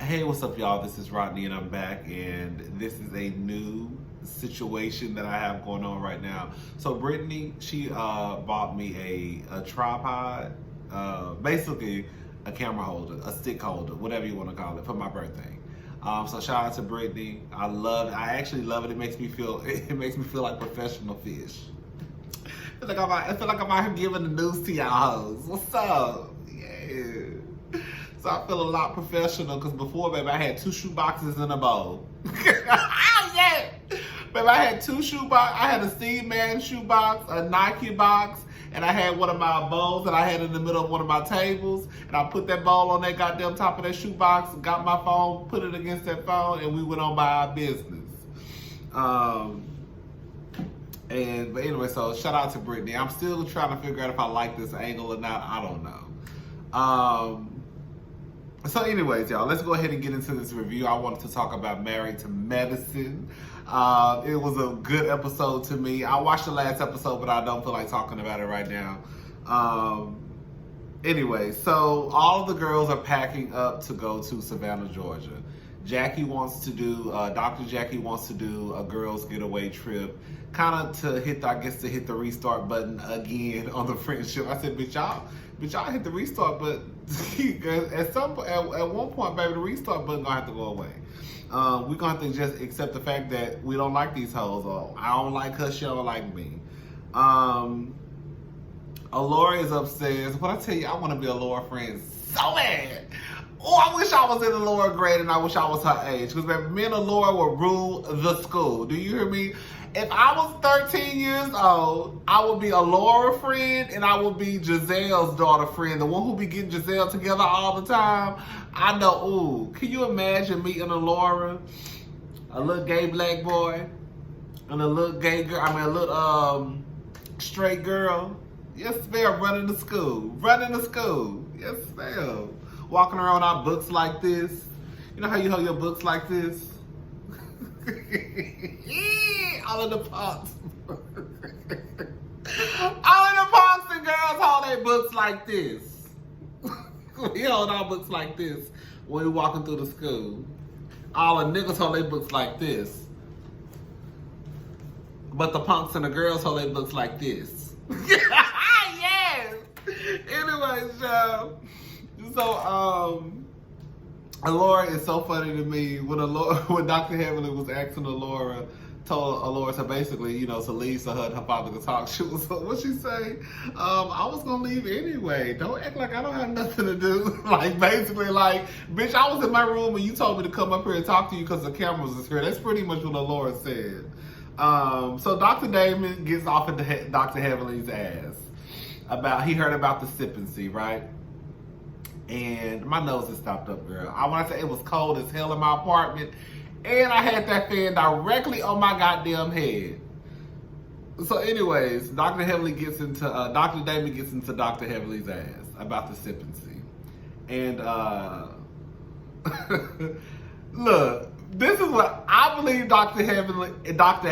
Hey, what's up, y'all? This is Rodney, and I'm back, and this is a new situation that I have going on right now. So, Brittany, she bought me a tripod, basically a camera holder, a stick holder, whatever you want to call it, for my birthday. So, shout out to Brittany. I actually love it. It makes me feel like professional fish. I feel like I'm out here giving the news to y'all hoes. What's up? Yeah. So I feel a lot professional because before, baby, I had 2 shoe boxes in a bowl. Yeah. Baby, I had 2 shoe boxes. I had a Steve Madden shoe box, a Nike box, and I had one of my bowls that I had in the middle of one of my tables. And I put that bowl on that goddamn top of that shoe box, got my phone, put it against that phone, and we went on by our business. But anyway, so shout out to Brittany. I'm still trying to figure out if I like this angle or not. I don't know. So anyways, y'all, let's go ahead and get into this review. I wanted to talk about Married to Medicine. It was a good episode to me. I watched the last episode, but I don't feel like talking about it right now. Anyway, so all of the girls are packing up to go to Savannah, Georgia. Dr. Jackie wants to do a girls' getaway trip, kind of to hit the restart button again on the friendship. I said, bitch, y'all hit the restart button. At one point, baby, the restart button gonna have to go away. We're gonna have to just accept the fact that we don't like these hoes. Or I don't like her, she don't like me. Alora is upstairs. When I tell you, I want to be a Laura friend so bad. Oh, I wish I was in the lower grade and I wish I was her age. Because me and Laura would rule the school. Do you hear me? If I was 13 years old, I would be a Laura friend and I would be Giselle's daughter friend. The one who be getting Giselle together all the time. I know, ooh. Can you imagine meeting a Laura, a little gay black boy, and a little gay girl, a little straight girl? Yes, ma'am, running to school. Yes, ma'am. Walking around our books like this. You know how you hold your books like this? All of the punks. All of the punks and girls hold their books like this. We hold our books like this when we walking through the school. All the niggas hold their books like this. But the punks and the girls hold their books like this. Yes! Anyways, y'all. So, Alora is so funny to me. When Dr. Heavenly was asking Alora, told Alora to basically, to leave so her and her father could talk. She was, what'd she say? I was gonna leave anyway. Don't act like I don't have nothing to do. Basically, bitch, I was in my room and you told me to come up here and talk to you because the cameras is here. That's pretty much what Alora said. So Dr. Damon gets off at Dr. Heavenly's ass he heard about the sippancy, right? And my nose is stopped up, girl. I want to say it was cold as hell in my apartment, and I had that fan directly on my goddamn head. So, anyways, Dr. Damon gets into Dr. Heavenly's ass about the sippancy, and look, this is what I believe. Dr.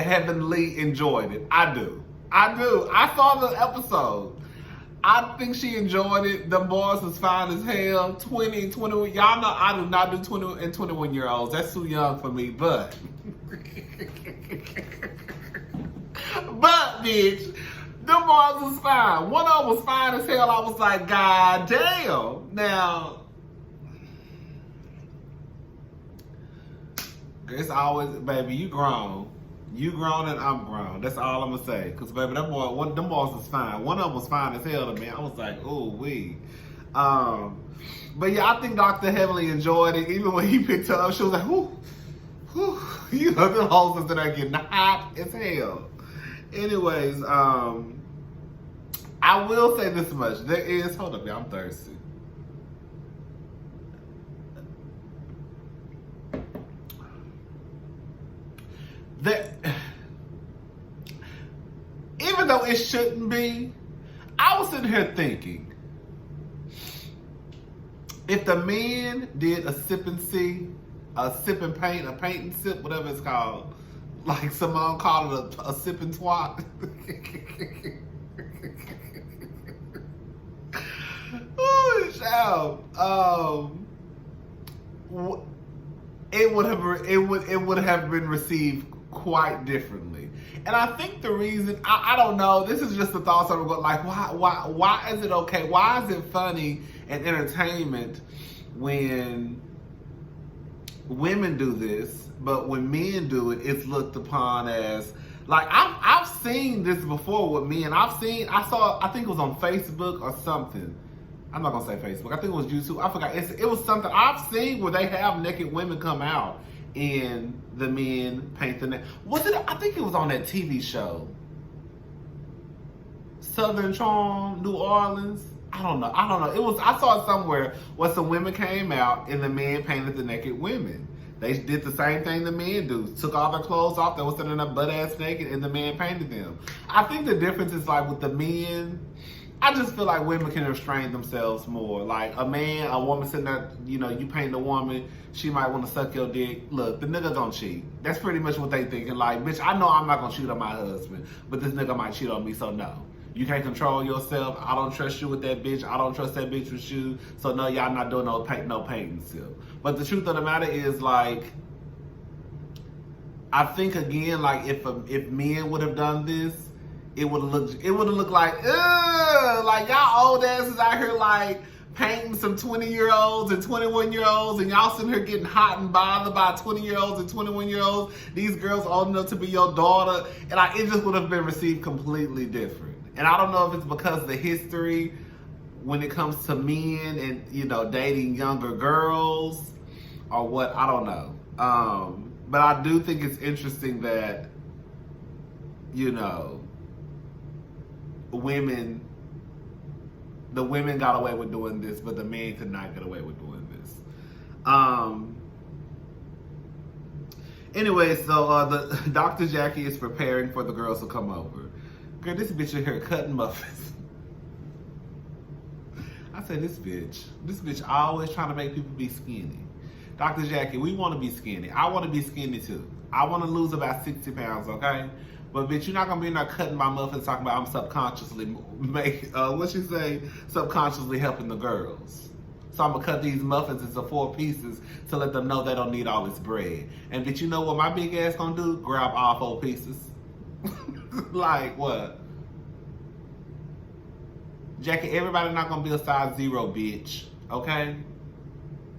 Heavenly enjoyed it. I do. I saw the episode. I think she enjoyed it. The boys was fine as hell. 20, 21. Y'all know I do not do 20 and 21-year-olds. That's too young for me. But bitch, them boys was fine. One of them was fine as hell. I was like, God damn. Now, it's always, baby, you grown. You grown and I'm grown. That's all I'm gonna say. Cause baby, them boys was fine. One of them was fine as hell to me. I was like, ooh wee. But yeah, I think Dr. Heavenly enjoyed it. Even when he picked her up, she was like, whoo, whoo. The hoes is there getting hot as hell. Anyways, I will say this much. Hold up, y'all, I'm thirsty. Even though it shouldn't be, I was sitting here thinking, if the men did a sip and see, a sip and paint, a paint and sip, whatever it's called, like Simone called it a sip and twat. Ooh, child. it would have been received quite differently. And I think the reason, I don't know, this is just the thoughts I'm going, like, why is it okay? Why is it funny and entertainment when women do this, but when men do it, it's looked upon as, like, I've seen this before with men. I think it was on Facebook or something. I'm not gonna say Facebook. I think it was YouTube. I forgot. It was something I've seen where they have naked women come out and the men paint the neck. Was it? I think it was on that TV show, Southern Charm, New Orleans. I don't know. It was. I saw it somewhere where some women came out and the men painted the naked women. They did the same thing the men do. Took all their clothes off. They were sitting there butt ass naked, and the man painted them. I think the difference is, like, with the men, I just feel like women can restrain themselves more. Like, a woman sitting there, you know, you paint a woman, she might want to suck your dick. Look, the nigga gonna cheat. That's pretty much what they thinking. Like, bitch, I know I'm not gonna cheat on my husband, but this nigga might cheat on me, so no. You can't control yourself. I don't trust you with that bitch. I don't trust that bitch with you. So no, y'all not doing no painting still. But the truth of the matter is, like, I think again, like, if men would have done this, it would have looked like, ugh, like, y'all old asses out here, like, painting some 20-year-olds and 21-year-olds, and y'all sitting here getting hot and bothered by 20-year-olds and 21-year-olds. These girls old enough to be your daughter, and like, it just would have been received completely different. And I don't know if it's because of the history when it comes to men and, you know, dating younger girls or what, I don't know. But I do think it's interesting that, you know, the women got away with doing this, but the men could not get away with doing this. Anyway, so the Dr. Jackie is preparing for the girls to come over. Girl, this bitch in here cutting muffins. I said, this bitch always trying to make people be skinny. Dr. Jackie, we want to be skinny. I want to be skinny too. I want to lose about 60 pounds, okay? But bitch, you're not gonna be in there cutting my muffins talking about I'm subconsciously subconsciously helping the girls. So I'm gonna cut these muffins into 4 pieces to let them know they don't need all this bread. And bitch, you know what my big ass gonna do? Grab all 4 pieces. Like what? Jackie, everybody not gonna be a size 0, bitch. Okay?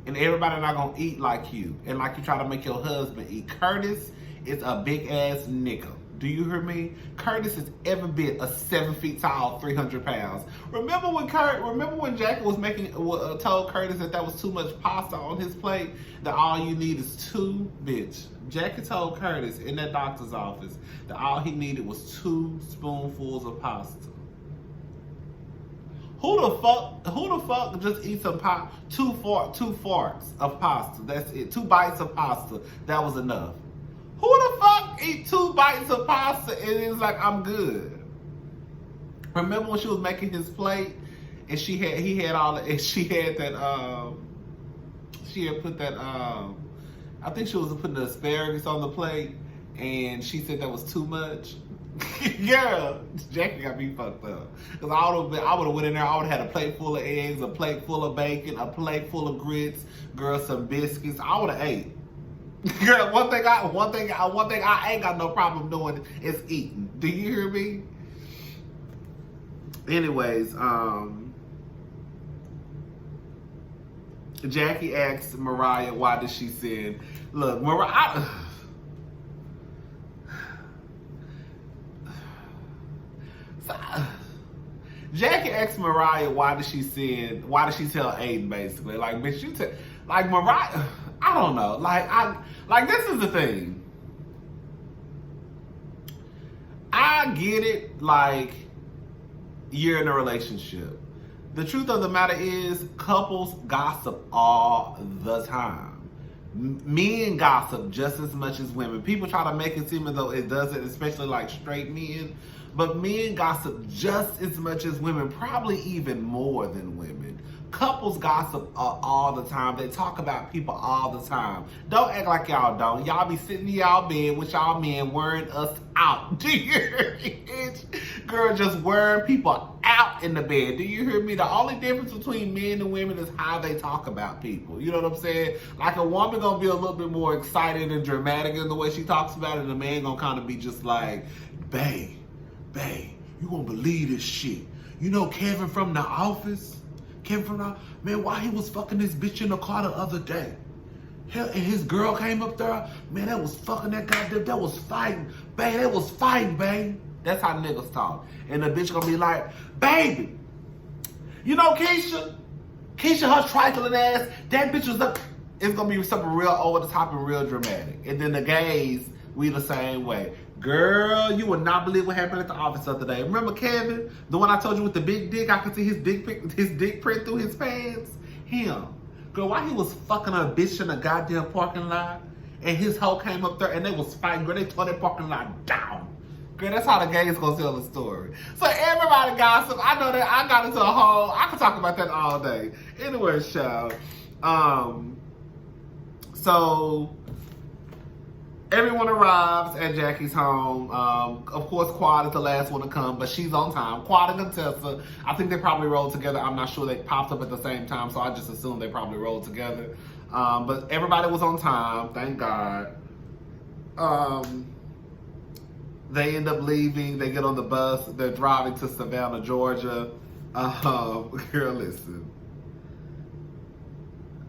And everybody not gonna eat like you. And like you try to make your husband eat. Curtis is a big ass nigga. Do you hear me? Curtis is every bit a 7 feet tall, 300 pounds. Remember when Jackie was told Curtis that was too much pasta on his plate? That all you need is 2, bitch. Jackie told Curtis in that doctor's office that all he needed was 2 spoonfuls of pasta. Who the fuck just eats some 2 forks of pasta? That's it. 2 bites of pasta. That was enough. Who the fuck eat 2 bites of pasta and it's like, I'm good? Remember when she was making his plate and she had put that I think she was putting the asparagus on the plate and she said that was too much. Girl, Jackie got me fucked up. Cause I would have went in there, I would have had a plate full of eggs, a plate full of bacon, a plate full of grits, girl, some biscuits. I would have ate. Girl, one thing I ain't got no problem doing is eating. Do you hear me? Anyways, Jackie asked Mariah why did she sin. Look, Mariah. Jackie asked Mariah why did she sin. Why did she tell Aiden basically? Like, bitch, like Mariah. I don't know. Like this is the thing. I get it. Like, you're in a relationship. The truth of the matter is, couples gossip all the time. Men gossip just as much as women. People try to make it seem as though it doesn't, especially like straight men. But men gossip just as much as women, probably even more than women. Couples gossip all the time. They talk about people all the time. Don't act like y'all don't. Y'all be sitting in y'all bed with y'all men wearing us out. Do you hear me? Girl, just wearing people out in the bed. Do you hear me? The only difference between men and women is how they talk about people. You know what I'm saying? Like, a woman gonna be a little bit more excited and dramatic in the way she talks about it, and a man gonna kind of be just like, babe, you won't believe this shit. You know Kevin from The Office? Man, why he was fucking this bitch in the car the other day? Hell, and his girl came up there. Man, that was fucking that goddamn, that was fighting. Babe, that was fighting, babe. That's how niggas talk. And the bitch gonna be like, baby, you know Keisha, her trifling ass, that bitch was up. It's gonna be something real over the top and real dramatic. And then the gays, we the same way. Girl, you would not believe what happened at the office the other day. Remember Kevin? The one I told you with the big dick? I could see his dick print through his pants? Him. Girl, why he was fucking a bitch in a goddamn parking lot, and his hoe came up there and they was fighting. Girl, they tore that parking lot down. Girl, that's how the gays gonna tell the story. So everybody gossip. I know that I got into a whole, I could talk about that all day. Anyway, show. So everyone arrives at Jackie's home. Of course, Quad is the last one to come, but she's on time. Quad and Contessa, I think they probably rolled together. I'm not sure they popped up at the same time, so I just assume they probably rolled together. But everybody was on time, thank God. They end up leaving. They get on the bus. They're driving to Savannah, Georgia. Girl, listen.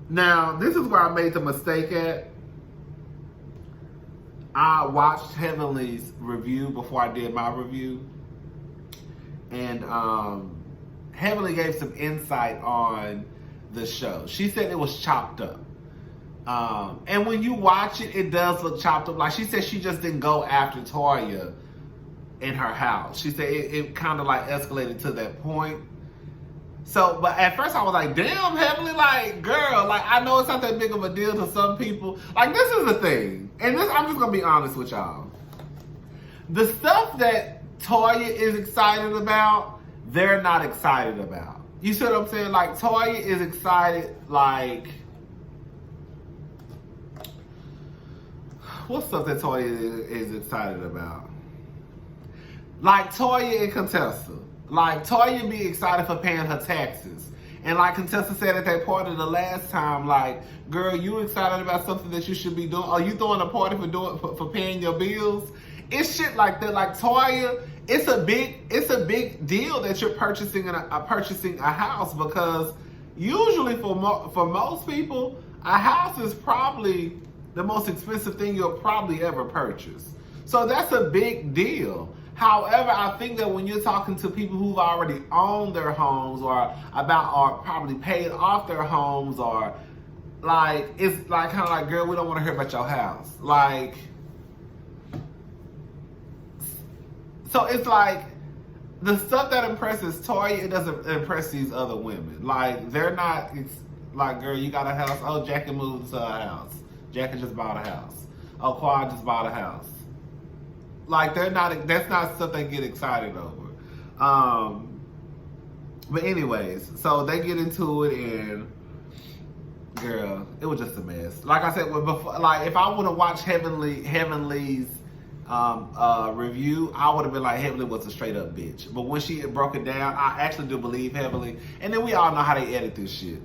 Now, this is where I made the mistake at. I watched Heavenly's review before I did my review. And Heavenly gave some insight on the show. She said it was chopped up. And when you watch it, it does look chopped up. Like, she said she just didn't go after Toya in her house. She said it kind of like escalated to that point. So, but at first I was like, damn, Heavenly, like, girl, like, I know it's not that big of a deal to some people. Like, this is the thing. And this, I'm just going to be honest with y'all. The stuff that Toya is excited about, they're not excited about. You see what I'm saying? Like, Toya is excited, like, what's stuff that Toya is excited about? Like, Toya and Contessa. Like, Toya be excited for paying her taxes. And like Contessa said at that party the last time, like, girl, you excited about something that you should be doing? Are you throwing a party for paying your bills? It's shit like that. Like, Toya, it's a big deal that you're purchasing a house, because usually for most people, a house is probably the most expensive thing you'll probably ever purchase. So that's a big deal. However, I think that when you're talking to people who've already owned their homes or probably paid off their homes, or like, it's like kind of like, girl, we don't want to hear about your house. Like, so it's like the stuff that impresses Toya, it doesn't impress these other women. Like, they're not, it's like, girl, you got a house? Oh, Jackie moved to a house. Jackie just bought a house. Oh, Quad just bought a house. Like, that's not stuff they get excited over. But anyways, so they get into it, and girl, it was just a mess. Like I said, before, like, if I would have watched Heavenly's review, I would have been like, Heavenly was a straight up bitch. But when she broke it down, I actually do believe Heavenly. And then we all know how they edit this shit.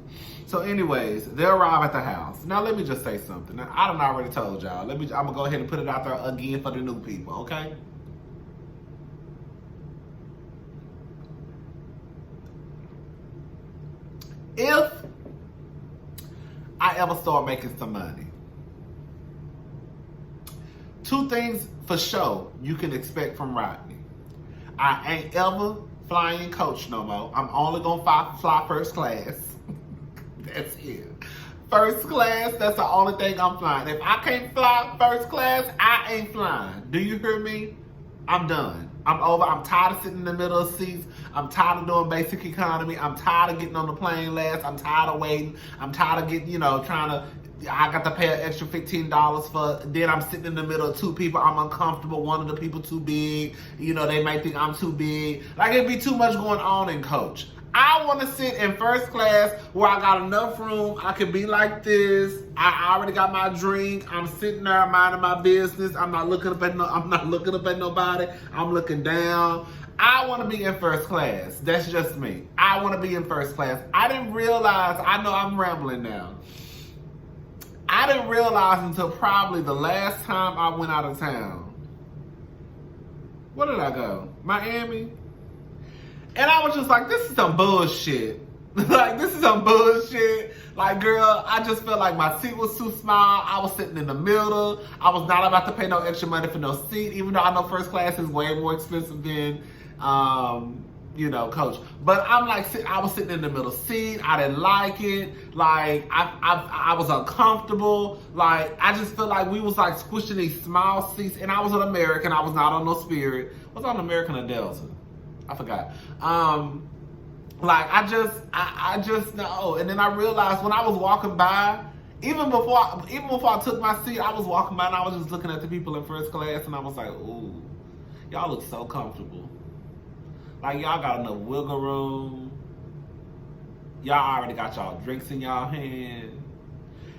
So anyways, they arrive at the house. Now let me just say something. Now, I done already told y'all. I'm gonna go ahead and put it out there again for the new people, okay? If I ever start making some money, two things for sure you can expect from Rodney. I ain't ever flying coach no more. I'm only gonna fly first class. That's it. First class, that's the only thing I'm flying. If I can't fly first class, I ain't flying. Do you hear me? I'm done. I'm over. I'm tired of sitting in the middle of seats. I'm tired of doing basic economy. I'm tired of getting on the plane last. I'm tired of waiting. I'm tired of getting, I got to pay an extra $15 for, then I'm sitting in the middle of two people. I'm uncomfortable. One of the people too big. They might think I'm too big. Like, it'd be too much going on in coach. I want to sit in first class where I got enough room. I can be like this. I already got my drink. I'm sitting there minding my business. I'm not looking up at nobody. I'm looking down. I want to be in first class. That's just me. I want to be in first class. I didn't realize, I know I'm rambling now. I didn't realize until probably the last time I went out of town. Where did I go? Miami? And I was just like, this is some bullshit. Like, this is some bullshit. Like, girl, I just felt like my seat was too small. I was sitting in the middle. I was not about to pay no extra money for no seat, even though I know first class is way more expensive than, you know, coach. But I'm like, I was sitting in the middle seat. I didn't like it. Like, I was uncomfortable. Like, I just felt like we was like squishing these small seats. And I was an American. I was not on no Spirit. Was I on American or Delta? I forgot. Like, I just know. And then I realized when I was walking by, even before I took my seat, I was walking by and I was just looking at the people in first class and I was like, ooh, y'all look so comfortable. Like, y'all got enough wiggle room. Y'all already got y'all drinks in y'all hand.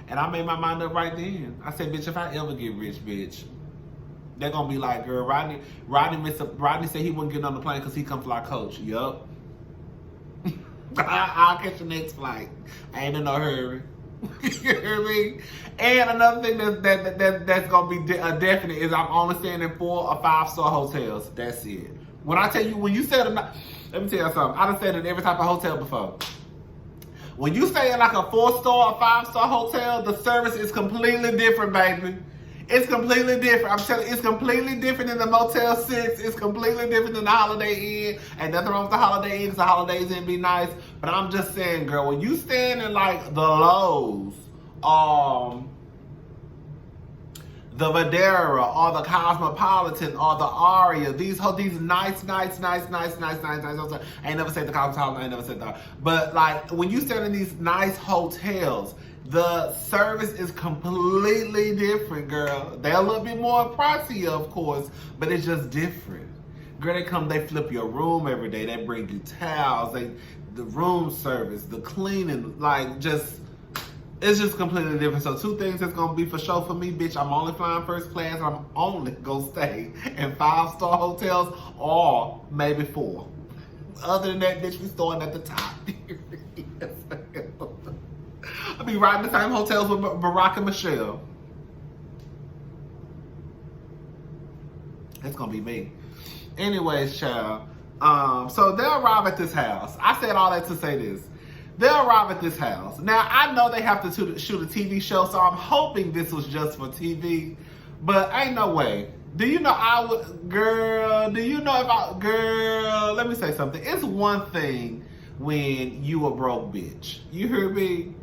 And I made my mind up right then. I said, bitch, if I ever get rich, bitch, they're gonna be like, girl, Rodney said he wouldn't get on the plane because he come fly coach. Yup. I'll catch the next flight. I ain't in no hurry. You hear me? And another thing that's gonna be definite is I'm only staying in 4 or 5-star hotels. That's it. When I tell you, when you stay, let me tell you something. I done stayed in every type of hotel before. When you stay in like a 4-star or 5-star hotel, the service is completely different, baby. It's completely different. I'm telling you, it's completely different than the Motel 6. It's completely different than the Holiday Inn. Ain't nothing wrong with the Holiday Inn because the Holiday Inn be nice. But I'm just saying, girl, when you stand in like the Lowe's, the Vadera, or the Cosmopolitan, or the Aria, these nice. I ain't never said the Cosmopolitan, I ain't never said that. But like, when you stand in these nice hotels, the service is completely different, girl. They're a little bit more pricey, of course, but it's just different. Girl, they flip your room every day. They bring you towels, the room service, the cleaning, like it's just completely different. So 2 things that's gonna be for sure for me, bitch. I'm only flying first class and I'm only gonna stay in 5-star hotels or maybe 4. Other than that, bitch, we starting at the top. I'll be riding the same hotels with Barack and Michelle. That's gonna be me. Anyways, child. So they'll arrive at this house. I said all that to say this. They'll arrive at this house. Now, I know they have to shoot a TV show, so I'm hoping this was just for TV. But ain't no way. Do you know girl, let me say something. It's one thing when you a broke bitch. You hear me?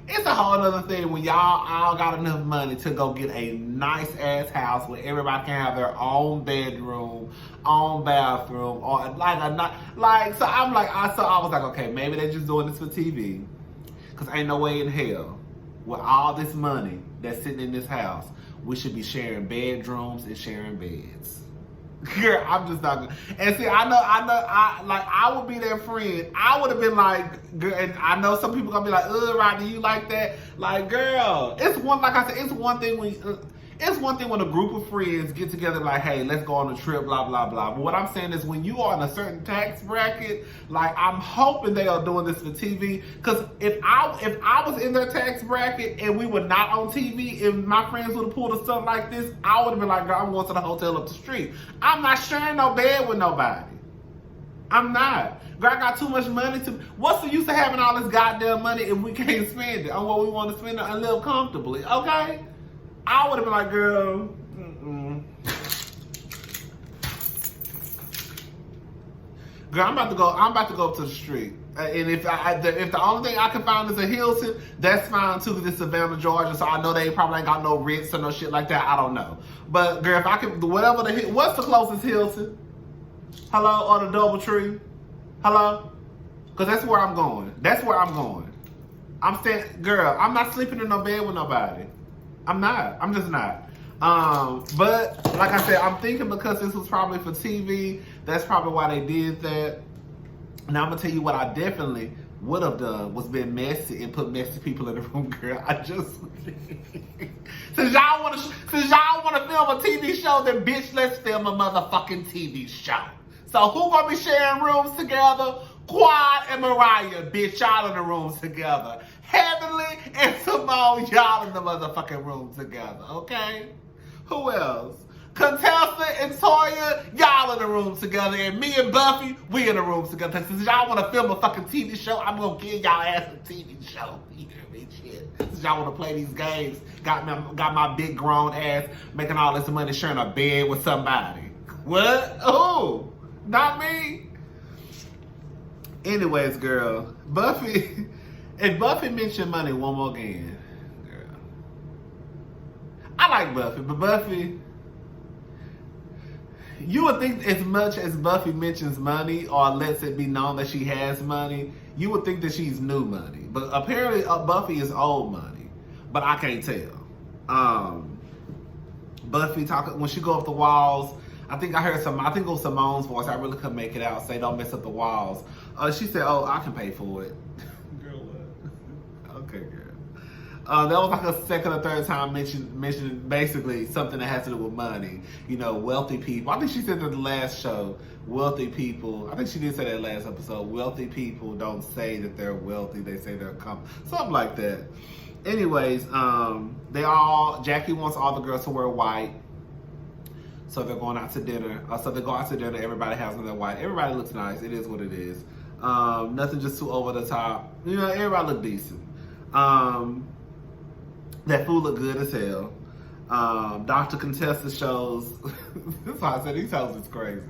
It's a whole other thing when y'all all got enough money to go get a nice ass house where everybody can have their own bedroom, own bathroom, or so I was like, okay, maybe they're just doing this for TV. Cause ain't no way in hell with all this money that's sitting in this house, we should be sharing bedrooms and sharing beds. Girl, I'm just not gonna. And see, I would be their friend. I would have been like, girl, and I know some people gonna be like, Rodney, you like that? Like, girl, it's one thing when a group of friends get together like, hey, let's go on a trip, blah, blah, blah. But what I'm saying is when you are in a certain tax bracket, like, I'm hoping they are doing this for TV. Because if I was in their tax bracket and we were not on TV, if my friends would have pulled a stuff like this, I would have been like, girl, I'm going to the hotel up the street. I'm not sharing no bed with nobody. I'm not. Girl, I got too much money to... What's the use of having all this goddamn money if we can't spend it on what we want to spend it and live comfortably, okay? I would have been like, girl, girl, I'm about to go up to the street. And if the only thing I can find is a Hilton, that's fine too, because it's Savannah, Georgia, so I know they probably ain't got no Ritz or no shit like that. I don't know. But girl, if I can, what's the closest Hilton? Hello? Or the DoubleTree? Hello? Because that's where I'm going. I'm saying, girl, I'm not sleeping in no bed with nobody. I'm not. I'm just not. But like I said, I'm thinking because this was probably for TV, that's probably why they did that. Now I'm gonna tell you what I definitely would have done was been messy and put messy people in the room, girl. I just since y'all wanna film a TV show, then bitch, let's film a motherfucking TV show. So who gonna be sharing rooms together? Quad and Mariah, bitch, y'all in the rooms together. Heavenly and Simone, y'all in the motherfucking room together, okay? Who else? Contessa and Toya, y'all in the room together. And me and Buffy, we in the room together. Since y'all want to film a fucking TV show, I'm going to give y'all ass a TV show. You hear me? Shit. Since y'all want to play these games, got my big grown ass making all this money sharing a bed with somebody. What? Who? Not me. Anyways, girl, Buffy, if Buffy mentioned money one more again, girl. I like Buffy, but Buffy, you would think as much as Buffy mentions money or lets it be known that she has money, you would think that she's new money. But apparently Buffy is old money. But I can't tell. Buffy talking when she go up the walls. I think it was Simone's voice. I really couldn't make it out. Say, don't mess up the walls. She said, oh, I can pay for it. Girl, what? Okay, girl. That was like a second or third time mentioning basically something that has to do with money. You know, wealthy people. I think she said that the last show, wealthy people. I think she did say that last episode. Wealthy people don't say that they're wealthy. They say they're something like that. Anyways, Jackie wants all the girls to wear white. So they're going out to dinner. Everybody has on their white. Everybody looks nice. It is what it is. Nothing just too over the top. You know, everybody look decent. That food looked good as hell. Dr. Contessa shows. That's why I said these hoes is crazy.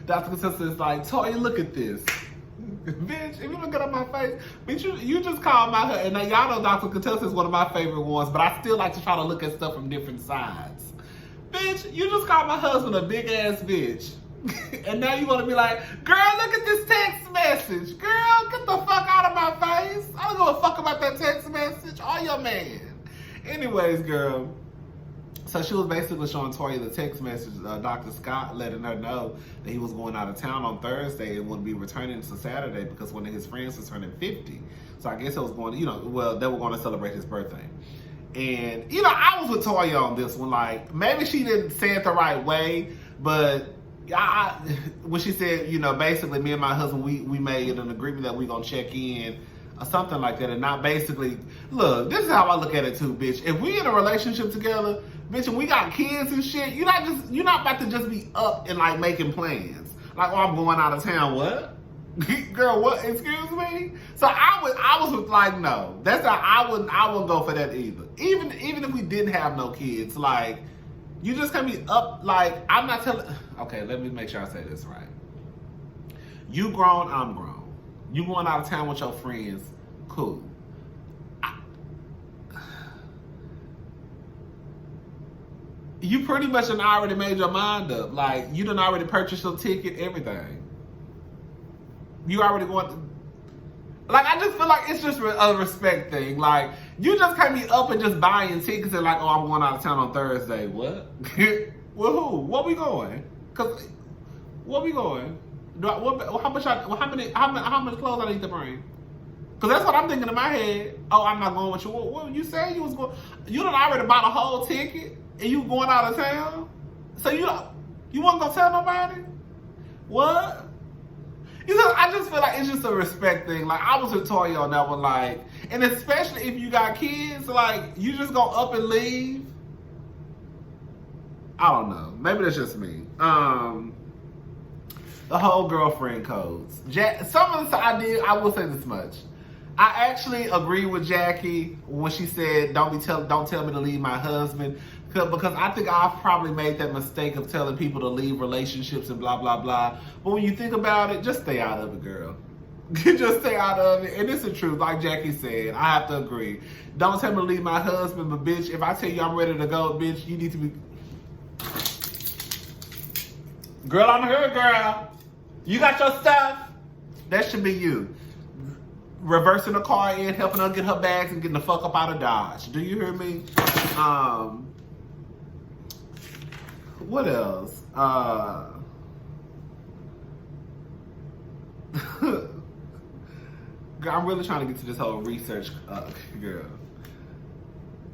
Dr. Contessa is like, Toya, look at this. Bitch, if you look at my face, bitch, you just called my husband. And now y'all know Dr. Contessa is one of my favorite ones, but I still like to try to look at stuff from different sides. Bitch, you just called my husband a big ass bitch. And now you want to be like, girl, look at this text message. Girl, get the fuck out of my face. I don't give a fuck about that text message or your man. Anyways, girl. So she was basically showing Toya the text message. Dr. Scott letting her know that he was going out of town on Thursday and wouldn't be returning to Saturday because one of his friends was turning 50. So I guess it was going, they were going to celebrate his birthday. And, I was with Toya on this one. Like, maybe she didn't say it the right way, but when she said, basically me and my husband, we made an agreement that we going to check in or something like that. And not basically, look, this is how I look at it too, bitch. If we in a relationship together, bitch, and we got kids and shit, you're not about to just be up and like making plans. Like, oh, I'm going out of town. What? Girl, what? Excuse me? So I was like, no. That's how I wouldn't go for that either. Even if we didn't have no kids, like, you just can't be up, like, I'm not telling, okay, let me make sure I say this right. You grown, I'm grown. You going out of town with your friends, cool. You pretty much done already made your mind up. Like, you done already purchased your ticket, everything. You already going to, like, I just feel like it's just a respect thing. Like, you just can't be up and just buying tickets and like, oh, I'm going out of town on Thursday. What? Well, who? What we going? Cause, what we going? How many clothes I need to bring? Cause that's what I'm thinking in my head. Oh, I'm not going with you. What you say you was going? You done already bought a whole ticket and you going out of town? So you wasn't gonna tell nobody? What? I just feel like it's just a respect thing. Like, I was with Toya on that one, like, and especially if you got kids, like, you just go up and leave. I don't know. Maybe that's just me. The whole girlfriend codes. Some of this I will say this much. I actually agree with Jackie when she said, don't tell me to leave my husband. Because I think I've probably made that mistake of telling people to leave relationships and blah, blah, blah. But when you think about it, just stay out of it, girl. Just stay out of it. And it's the truth. Like Jackie said, I have to agree. Don't tell me to leave my husband, but bitch, if I tell you I'm ready to go, bitch, you need to be... Girl, I'm here, girl. You got your stuff. That should be you. Reversing the car in, helping her get her bags and getting the fuck up out of Dodge. Do you hear me? What else? I'm really trying to get to this whole research, girl.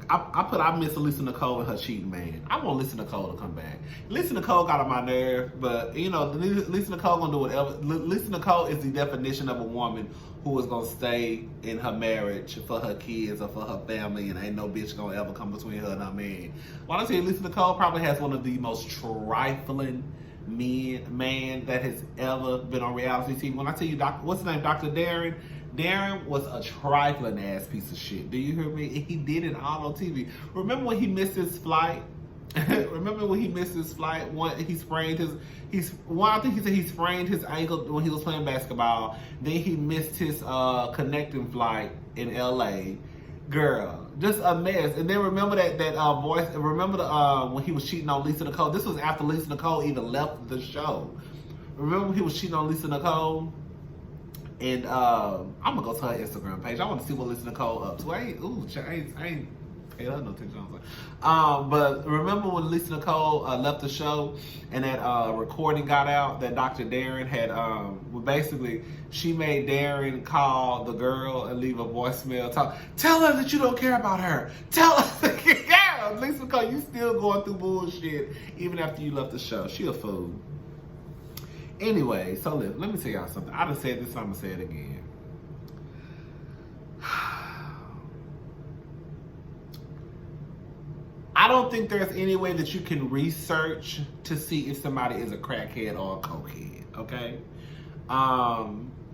I miss Lisa Nicole and her cheating man. I want Lisa Nicole to come back. Lisa Nicole got on my nerve, but you know, Lisa Nicole gonna do whatever. Lisa Nicole is the definition of a woman who is gonna stay in her marriage for her kids or for her family, and ain't no bitch gonna ever come between her and her man. When I say Lisa Nicole probably has one of the most trifling man that has ever been on reality TV. When I tell you, what's his name, Dr. Darren? Darren was a trifling ass piece of shit. Do you hear me? He did it all on TV. Remember when he missed his flight? Remember when he missed his flight? I think he said he sprained his ankle when he was playing basketball. Then he missed his connecting flight in LA. Girl, just a mess. And then remember that voice. Remember when he was cheating on Lisa Nicole? This was after Lisa Nicole even left the show. Remember when he was cheating on Lisa Nicole? And I'm gonna go to her Instagram page. I want to see what Lisa Nicole up to. I ain't paid her no attention. But remember when Lisa Nicole left the show and that recording got out that Dr. Darren had, basically she made Darren call the girl and leave a voicemail. Tell her that you don't care about her. Tell her, yeah, Lisa Nicole, you still going through bullshit even after you left the show. She a fool. Anyway, so let me tell y'all something. I done said this, I'm gonna say it again. I don't think there's any way that you can research to see if somebody is a crackhead or a cokehead, okay?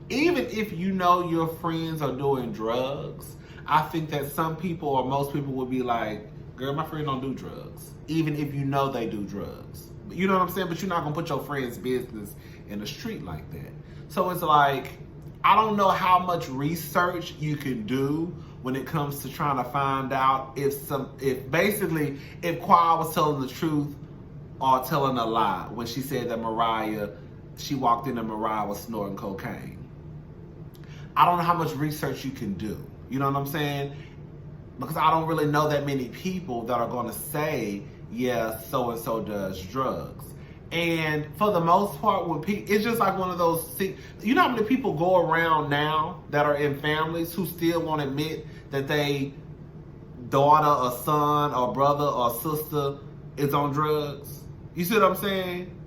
Even if you know your friends are doing drugs, I think that some people or most people would be like, girl, my friend don't do drugs. Even if you know they do drugs. You know what I'm saying? But you're not gonna put your friend's business in the street like that. So it's like, I don't know how much research you can do when it comes to trying to find out if Quad was telling the truth or telling a lie when she said that she walked in and Mariah was snorting cocaine. I don't know how much research you can do. You know what I'm saying? Because I don't really know that many people that are gonna say, yeah, so-and-so does drugs. And for the most part, it's just like one of those, you know how many people go around now that are in families who still won't admit that they daughter or son or brother or sister is on drugs? You see what I'm saying?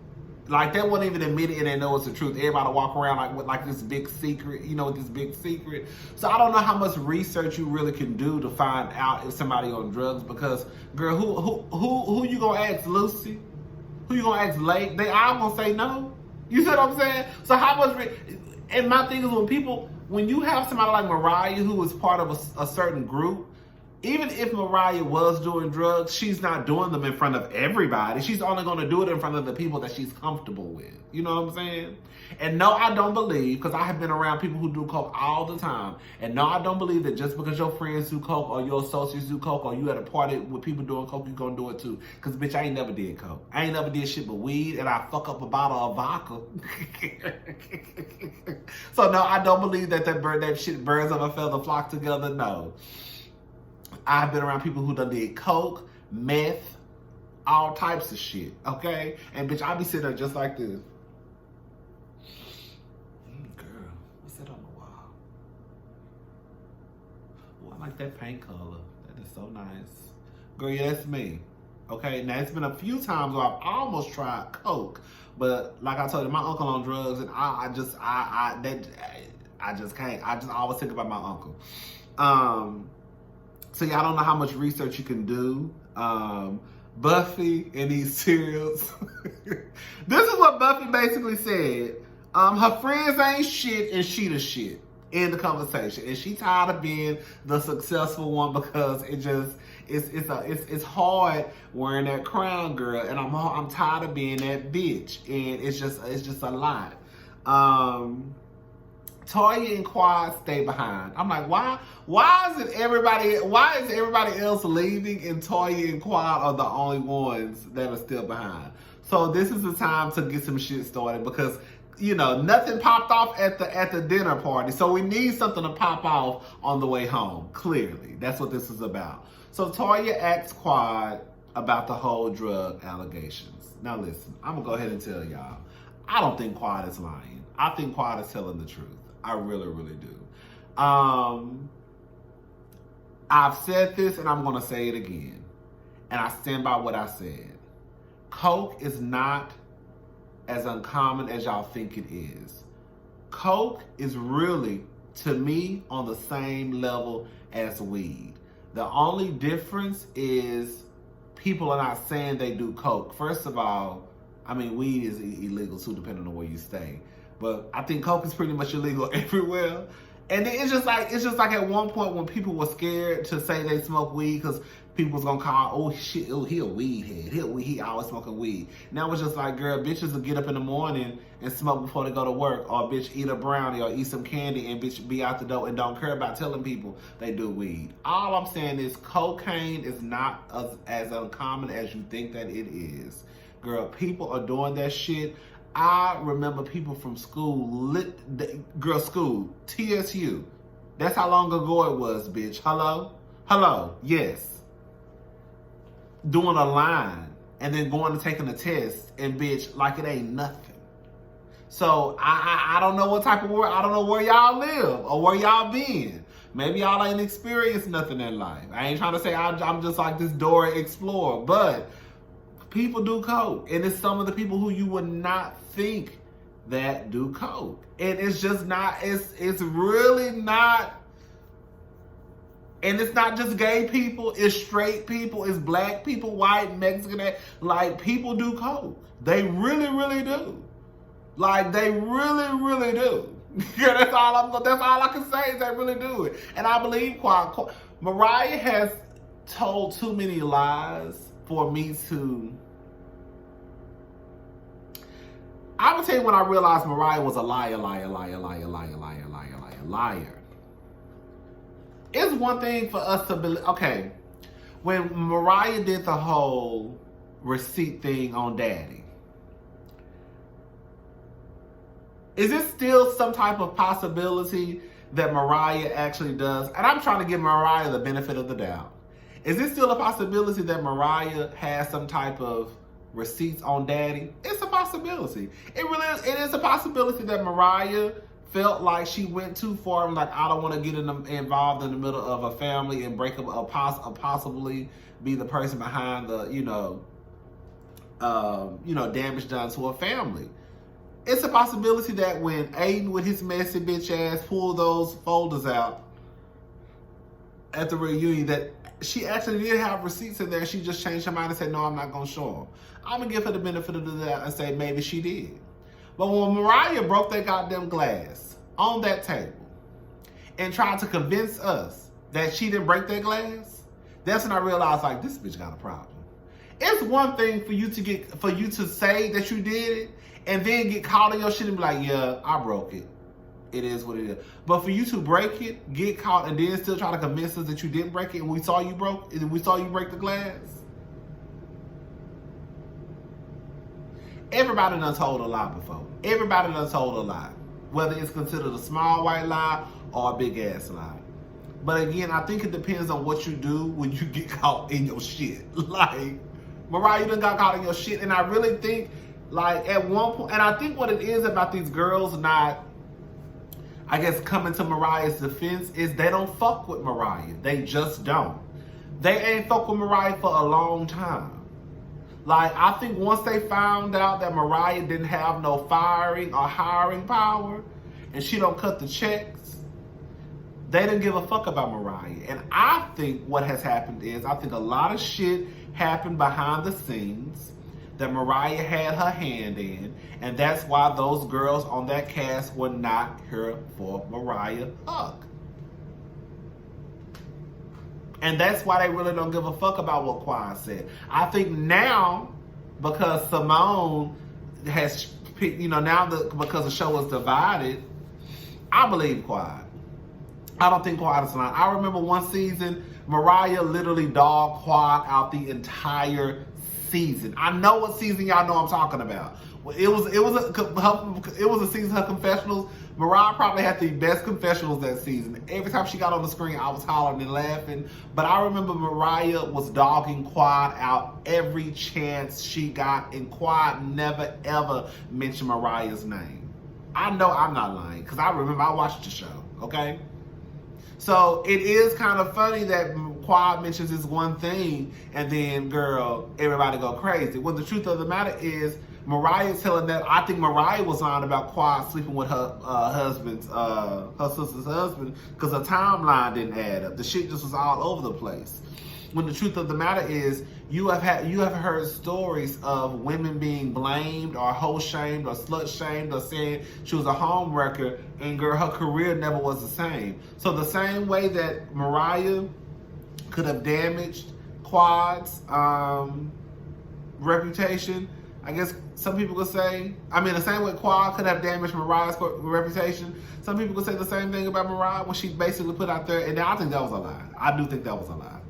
Like, they won't even admit it and they know it's the truth. Everybody walk around like this big secret, this big secret. So I don't know how much research you really can do to find out if somebody on drugs, because, girl, who you gonna ask, Lucy? Who you gonna ask, Lake? They all gonna say no. You see what I'm saying? So how much, and my thing is when you have somebody like Mariah who is part of a certain group, even if Mariah was doing drugs, she's not doing them in front of everybody. She's only going to do it in front of the people that she's comfortable with. You know what I'm saying? And no, I don't believe, because I have been around people who do coke all the time. And no, I don't believe that just because your friends do coke or your associates do coke or you at a party with people doing coke, you're going to do it too. Because, bitch, I ain't never did coke. I ain't never did shit but weed, and I fuck up a bottle of vodka. So, no, I don't believe that shit birds of a feather flock together. No. I've been around people who done did coke, meth, all types of shit, okay? And bitch, I be sitting there just like this. Girl, what's that on the wall? Oh, I like that paint color. That is so nice. Girl, yeah, that's me. Okay, now it's been a few times where I've almost tried coke, but like I told you, my uncle on drugs, and I just can't. I just always think about my uncle. So yeah, I don't know how much research you can do. Buffy and these cereals. This is what Buffy basically said. Her friends ain't shit and she the shit. End the conversation. And she tired of being the successful one because it's hard wearing that crown, girl. And I'm tired of being that bitch. And it's just a lot. Toya and Quad stay behind. I'm like, why is everybody else leaving and Toya and Quad are the only ones that are still behind? So this is the time to get some shit started because, nothing popped off at the dinner party. So we need something to pop off on the way home. Clearly, that's what this is about. So Toya asks Quad about the whole drug allegations. Now listen, I'm gonna go ahead and tell y'all, I don't think Quad is lying. I think Quad is telling the truth. I really, really do. I've said this and I'm going to say it again. And I stand by what I said. Coke is not as uncommon as y'all think it is. Coke is really, to me, on the same level as weed. The only difference is people are not saying they do coke. First of all, I mean, weed is illegal too, depending on where you stay. But I think coke is pretty much illegal everywhere. And it's just like at one point when people were scared to say they smoke weed because people was gonna call, oh shit, oh, he a weed head. He always smoking weed. Now it's just like, girl, bitches will get up in the morning and smoke before they go to work, or bitch eat a brownie or eat some candy and bitch be out the door and don't care about telling people they do weed. All I'm saying is cocaine is not as uncommon as you think that it is. Girl, people are doing that shit. I remember people from school, school, TSU. That's how long ago it was, bitch. Hello, yes. Doing a line and then going and taking a test and bitch, like it ain't nothing. So I don't know what type of world, I don't know where y'all live or where y'all been. Maybe y'all ain't experienced nothing in life. I ain't trying to say I'm just like this Dora Explorer, but people do coke, and it's some of the people who you would not think that do coke. And it's just not, it's really not, and it's not just gay people, it's straight people, it's black people, white, Mexican, like people do coke. They really, really do. Like they really, really do. Yeah, that's all I can say is they really do it. And I believe Mariah has told too many lies for me to. I would tell you when I realized Mariah was a liar. It's one thing for us to believe. Okay, when Mariah did the whole receipt thing on Daddy, is it still some type of possibility that Mariah actually does? And I'm trying to give Mariah the benefit of the doubt. Is it still a possibility that Mariah has some type of receipts on Daddy? It's a possibility. It is a possibility that Mariah felt like she went too far and like, I don't want to get involved in the middle of a family and break up or possibly be the person behind the, damage done to a family. It's a possibility that when Aiden with his messy bitch ass pulled those folders out at the reunion, that she actually did have receipts in there. She just changed her mind and said, no, I'm not going to show them. I'm going to give her the benefit of the doubt and say maybe she did. But when Mariah broke that goddamn glass on that table and tried to convince us that she didn't break that glass, that's when I realized, like, this bitch got a problem. It's one thing for you to say that you did it and then get caught in your shit and be like, yeah, I broke it. It is what it is. But for you to break it, get caught, and then still try to convince us that you didn't break it, and we saw you break the glass. Everybody done told a lie before. Everybody done told a lie. Whether it's considered a small white lie or a big ass lie. But again, I think it depends on what you do when you get caught in your shit. Like, Mariah, you done got caught in your shit, and I really think, like, at one point, and I think what it is about these girls not, I guess, coming to Mariah's defense is they don't fuck with Mariah. They just don't. They ain't fuck with Mariah for a long time. Like, I think once they found out that Mariah didn't have no firing or hiring power and she don't cut the checks, they didn't give a fuck about Mariah. And I think what has happened is, I think a lot of shit happened behind the scenes that Mariah had her hand in, and that's why those girls on that cast were not here for Mariah Huck. And that's why they really don't give a fuck about what Quan said. I think now, because Simone has, because the show is divided, I believe Quan. I don't think Quan is lying. I remember one season, Mariah literally dogged Quan out the entire season. I know what season y'all know I'm talking about. It was a season of her confessionals. Mariah probably had the best confessionals that season. Every time she got on the screen, I was hollering and laughing. But I remember Mariah was dogging Quad out every chance she got, and Quad never ever mentioned Mariah's name. I know I'm not lying, because I remember I watched the show, okay? So it is kind of funny that Quad mentions this one thing, and then, girl, everybody go crazy. Well, the truth of the matter is, Mariah's telling that. I think Mariah was lying about Quad sleeping with her her sister's husband, because her timeline didn't add up. The shit just was all over the place. When the truth of the matter is, you have heard stories of women being blamed or hoe shamed or slut shamed or saying she was a home wrecker, and girl, her career never was the same. So the same way that Mariah could have damaged Quad's reputation, I guess some people could say, I mean, the same way Quad could have damaged Mariah's reputation, some people could say the same thing about Mariah when she basically put out there, and I think that was a lie. I do think that was a lie.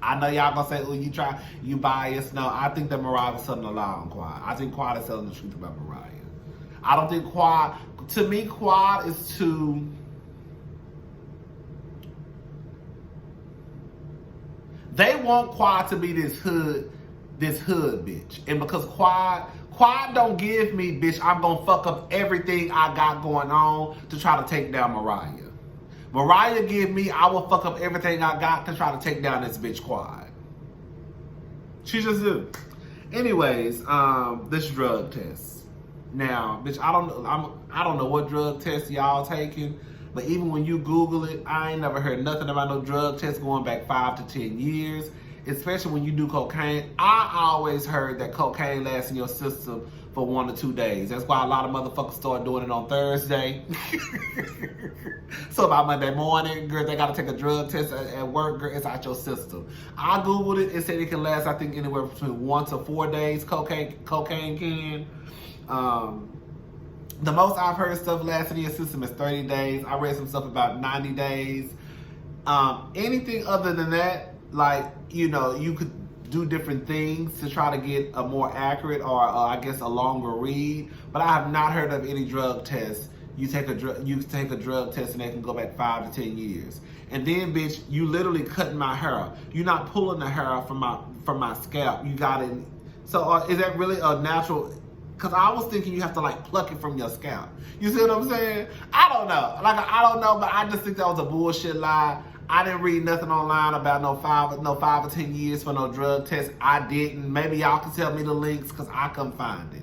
I know y'all gonna say, oh, you biased. No, I think that Mariah was telling a lie on Quad. I think Quad is telling the truth about Mariah. I don't think Quad, to me, Quad is too, they want Quad to be this hood bitch. And because Quad don't give me, bitch, I'm gonna fuck up everything I got going on to try to take down Mariah. Mariah give me, I will fuck up everything I got to try to take down this bitch Quad. She just do. Anyways, this drug test. Now, bitch, I don't know what drug test y'all taking, but even when you Google it, I ain't never heard nothing about no drug test going back 5 to 10 years. Especially when you do cocaine. I always heard that cocaine lasts in your system for 1 to 2 days. That's why a lot of motherfuckers start doing it on Thursday. So by Monday morning, girl, they gotta take a drug test at work, girl, it's out your system. I Googled it, it said it can last, I think, anywhere between 1 to 4 days, cocaine can. The most I've heard stuff lasting in your system is 30 days. I read some stuff about 90 days. Anything other than that, like, you know, you could do different things to try to get a more accurate or I guess a longer read, but I have not heard of any drug tests. You take a drug test and they can go back 5 to 10 years. And then, bitch, you literally cutting my hair. You're not pulling the hair from my scalp. You got it. So is that really a natural? Because I was thinking you have to like pluck it from your scalp. You see what I'm saying? I don't know. Like, I don't know, but I just think that was a bullshit lie. I didn't read nothing online about no 5 or 10 years for no drug test. I didn't. Maybe y'all can tell me the links because I couldn't find it.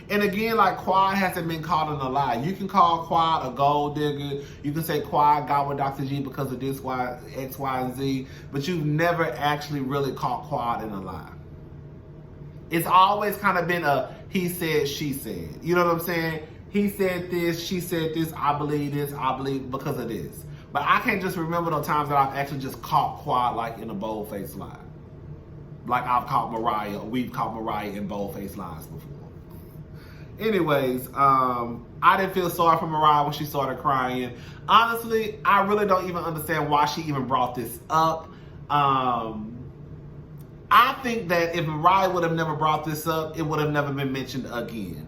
And again, like, Quad hasn't been caught in a lie. You can call Quad a gold digger. You can say Quad got with Dr. G because of this, X, Y, and Z. But you've never actually really caught Quad in a lie. It's always kind of been a he said, she said. You know what I'm saying? He said this, she said this, I believe this, I believe because of this. But I can't just remember those times that I've actually just caught Quad like in a bold-faced lie. Like I've caught Mariah, or we've caught Mariah in bold-faced lies before. Anyways, I didn't feel sorry for Mariah when she started crying. Honestly, I really don't even understand why she even brought this up. I think that if Mariah would have never brought this up, it would have never been mentioned again.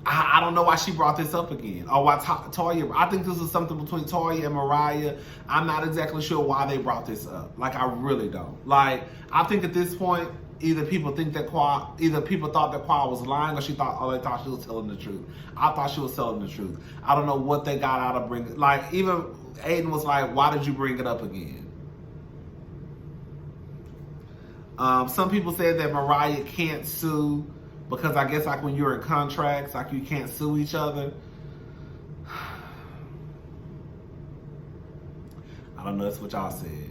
I don't know why she brought this up again. Or why Toya, I think this is something between Toya and Mariah. I'm not exactly sure why they brought this up. Like, I really don't. Like, I think at this point, either people thought that Quad was lying, or they thought she was telling the truth. I thought she was telling the truth. I don't know what they got out of bringing. Like, even Aiden was like, "Why did you bring it up again?" Some people said that Mariah can't sue because I guess like when you're in contracts, like you can't sue each other. I don't know. That's what y'all said.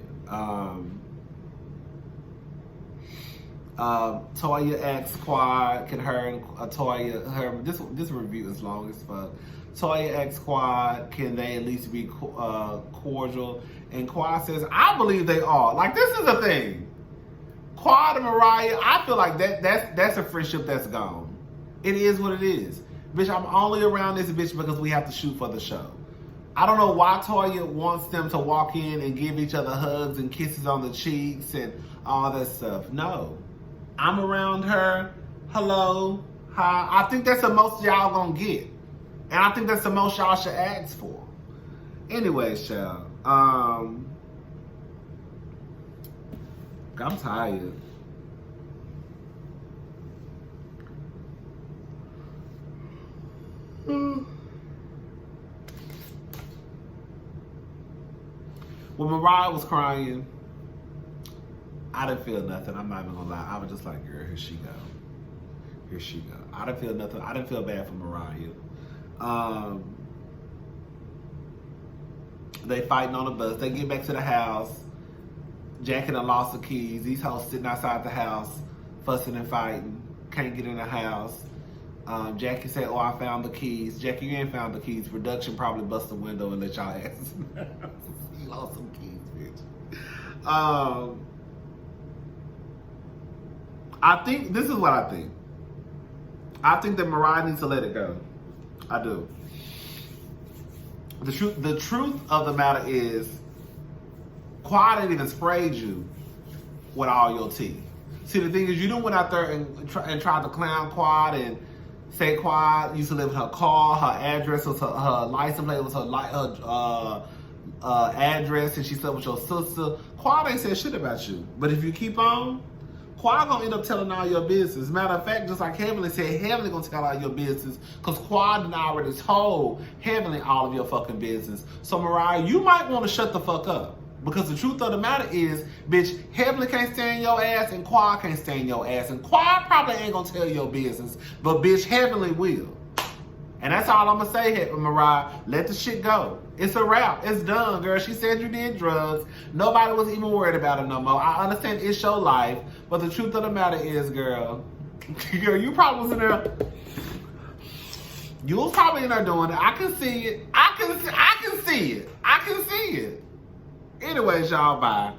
Toya asks Quad, can her and Toya, this review is long as fuck. Toya asks Quad, can they at least be cordial? And Quad says, I believe they are. Like, this is the thing. Quad and Mariah, I feel like that's a friendship that's gone. It is what it is. Bitch, I'm only around this bitch because we have to shoot for the show. I don't know why Toya wants them to walk in and give each other hugs and kisses on the cheeks and all that stuff. No. I'm around her. Hello. Hi. I think that's the most y'all gonna get. And I think that's the most y'all should ask for. Anyways, y'all. I'm tired. When Mariah was crying, I didn't feel nothing. I'm not even gonna lie. I was just like, girl, here she go. Here she go. I didn't feel nothing. I didn't feel bad for Mariah. They fighting on the bus. They get back to the house. Jackie done lost the keys. These hoes sitting outside the house, fussing and fighting. Can't get in the house. Jackie said, oh, I found the keys. Jackie, you ain't found the keys. Production probably bust the window and let y'all asses in the house. You lost some keys, bitch. I think, this is what I think. I think that Mariah needs to let it go. I do. The truth of the matter is, Quad didn't even sprayed you with all your tea. See, the thing is, you done went out there and tried to clown Quad and say Quad used to live in her car, her address was her license plate was her address, and she slept with your sister. Quad ain't said shit about you. But if you keep on, Quad gonna end up telling all your business. Matter of fact, just like Heavenly said, Heavenly gonna tell all your business, because Quad done already told Heavenly all of your fucking business. So Mariah, you might want to shut the fuck up. Because the truth of the matter is, bitch, Heavenly can't stand your ass and Quad can't stand your ass. And Quad probably ain't gonna tell your business, but bitch, Heavenly will. And that's all I'm gonna say, Mariah. Let the shit go. It's a wrap. It's done, girl. She said you did drugs. Nobody was even worried about it no more. I understand it's your life, but the truth of the matter is, girl, you probably was in there. You was probably in there doing it. I can see it. I can see it. I can see it. Anyways, y'all, bye.